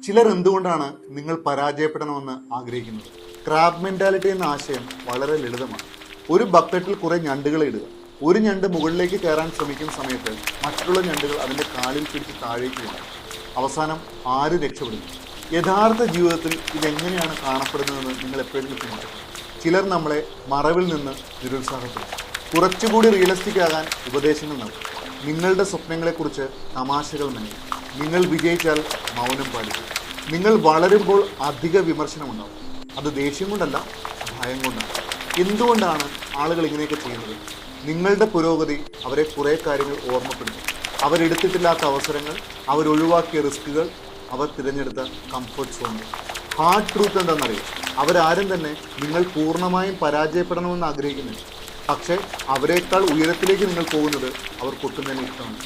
ചിലർ എന്തുകൊണ്ടാണ് നിങ്ങൾ പരാജയപ്പെടണമെന്ന് ആഗ്രഹിക്കുന്നത്? ക്രാബ് മെന്റാലിറ്റി എന്ന ആശയം വളരെ ലളിതമാണ്. ഒരു ബക്കറ്റിൽ കുറെ ഞണ്ടുകളെ ഇടുക. ഒരു ഞണ്ട് മുകളിലേക്ക് കയറാൻ ശ്രമിക്കുന്ന സമയത്ത് മറ്റുള്ള ഞണ്ടുകൾ അതിൻ്റെ കാലിൽ പിടിച്ച് താഴേക്ക് വീഴും. അവസാനം ആര് രക്ഷപ്പെടും? യഥാർത്ഥ ജീവിതത്തിൽ ഇതെങ്ങനെയാണ് കാണപ്പെടുന്നതെന്ന് നിങ്ങൾ എപ്പോഴെങ്കിലും ചിന്തിച്ചു? ചിലർ നമ്മളെ മറവിൽ നിന്ന് നിരുത്സാഹപ്പെടും. കുറച്ചുകൂടി റിയലിസ്റ്റിക് ആകാൻ ഉപദേശങ്ങൾ നൽകും. നിങ്ങളുടെ സ്വപ്നങ്ങളെക്കുറിച്ച് തമാശകൾ മെനയും. നിങ്ങൾ വിജയിച്ചാൽ മൗനം പാലിക്കും. നിങ്ങൾ വളരുമ്പോൾ അധിക വിമർശനമുണ്ടാവും. അത് ദേഷ്യം കൊണ്ടല്ല, ഭയം കൊണ്ടാണ്. എന്തുകൊണ്ടാണ് ആളുകൾ ഇങ്ങനെയൊക്കെ ചെയ്യുന്നത്? നിങ്ങളുടെ പുരോഗതി അവരെ കുറേ കാര്യങ്ങൾ ഓർമ്മപ്പെടുത്തും. അവരെടുത്തിട്ടില്ലാത്ത അവസരങ്ങൾ, അവരൊഴിവാക്കിയ റിസ്കുകൾ, അവർ തിരഞ്ഞെടുത്ത കംഫർട്ട് സോണുകൾ. ഹാർഡ് ട്രൂത്ത് എന്താണെന്നറിയാം. അവരാരും തന്നെ നിങ്ങൾ പൂർണ്ണമായും പരാജയപ്പെടണമെന്ന് ആഗ്രഹിക്കുന്നില്ല. പക്ഷേ അവരെക്കാൾ ഉയരത്തിലേക്ക് നിങ്ങൾ പോകുന്നത് അവർക്കൊട്ടും തന്നെ ഇഷ്ടമാണ്.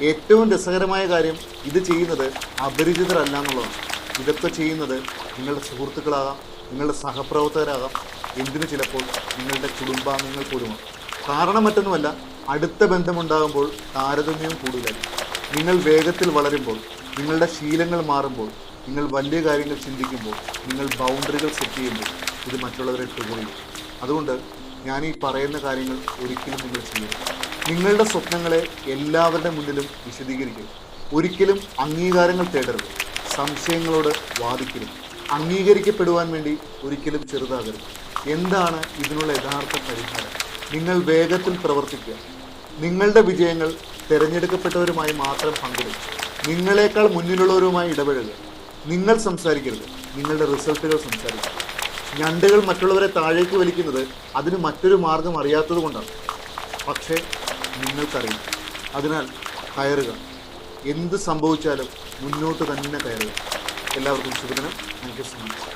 ഏറ്റവും രസകരമായ കാര്യം, ഇത് ചെയ്യുന്നത് അപരിചിതരല്ല എന്നുള്ളതാണ്. ഇതൊക്കെ ചെയ്യുന്നത് നിങ്ങളുടെ സുഹൃത്തുക്കളാകാം, നിങ്ങളുടെ സഹപ്രവർത്തകരാകാം, എന്തിനു ചിലപ്പോൾ നിങ്ങളുടെ കുടുംബാംഗങ്ങൾ പോലുമാണ്. കാരണം മറ്റൊന്നുമല്ല, അടുത്ത ബന്ധമുണ്ടാകുമ്പോൾ താരതമ്യവും കൂടുതലായിരിക്കും. നിങ്ങൾ വേഗത്തിൽ വളരുമ്പോൾ, നിങ്ങളുടെ ശീലങ്ങൾ മാറുമ്പോൾ, നിങ്ങൾ വലിയ കാര്യങ്ങൾ ചിന്തിക്കുമ്പോൾ, നിങ്ങൾ ബൗണ്ടറികൾ സെറ്റ് ചെയ്യുമ്പോൾ ഇത് മറ്റുള്ളവരെ ട്രിഗർ ചെയ്യും. അതുകൊണ്ട് ഞാൻ ഈ പറയുന്ന കാര്യങ്ങൾ ഒരിക്കലും നിങ്ങൾ ചെയ്യരുത്. നിങ്ങളുടെ സ്വപ്നങ്ങളെ എല്ലാവരുടെ മുന്നിലും വിശദീകരിക്കരുത്. ഒരിക്കലും അംഗീകാരങ്ങൾ തേടരുത്. സംശയങ്ങളോട് വാദിക്കരുത്. അംഗീകരിക്കപ്പെടുവാൻ വേണ്ടി ഒരിക്കലും ചെറുതാകരുത്. എന്താണ് ഇതിനുള്ള യഥാർത്ഥ പരിഹാരം? നിങ്ങൾ വേഗത്തിൽ പ്രവർത്തിക്കുക. നിങ്ങളുടെ വിജയങ്ങൾ തിരഞ്ഞെടുക്കപ്പെട്ടവരുമായി മാത്രം പങ്കിടുക. നിങ്ങളെക്കാൾ മുന്നിലുള്ളവരുമായി ഇടപഴകുക. നിങ്ങൾ സംസാരിക്കരുത്, നിങ്ങളുടെ റിസൾട്ടുകൾ സംസാരിക്കുക. ഞണ്ടുകൾ മറ്റുള്ളവരെ താഴേക്ക് വലിക്കുന്നത് അതിന് മറ്റൊരു മാർഗം അറിയാത്തത് കൊണ്ടാണ്. പക്ഷേ നിങ്ങൾക്കറിയാം. അതിനാൽ കയറുക. എന്ത് സംഭവിച്ചാലും മുന്നോട്ട് തന്നെ കയറുക. എല്ലാവർക്കും ശുഭദിനം. Thank you so much.